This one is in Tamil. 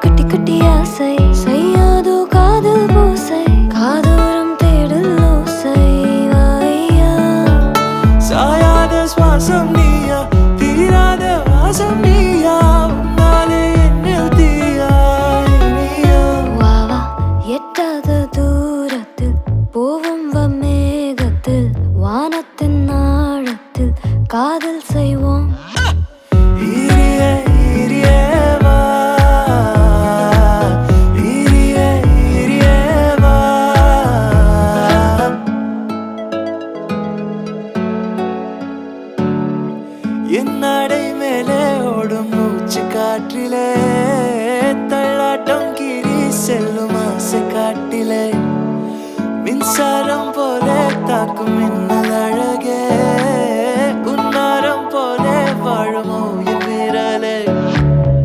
குட்டி குட்டி ஆசை செய்யாதோ காதல் பூசை காதோரம் தேடல் ஓசை வாயா சாயாத சுவாசம் நீயா தீராத வாசம் நீயா உன்னாலே என்னில் தீயாய் நீயா வாவா எட்டாத தூரத்தில் போவும் மேகத்தில் வானத்தின் ஆழத்தில் காதல் செய்வோம் ஈரியே ஈரியே வா ஈரியே ஈரியே வா என் நடை மேலே ஓடும் மூச்சு காற்றிலே தள்ளாட்டம் கீறி செல்லும் ஆசை காட்டிலே மின்சாரம் போல தாக்கும் என்ன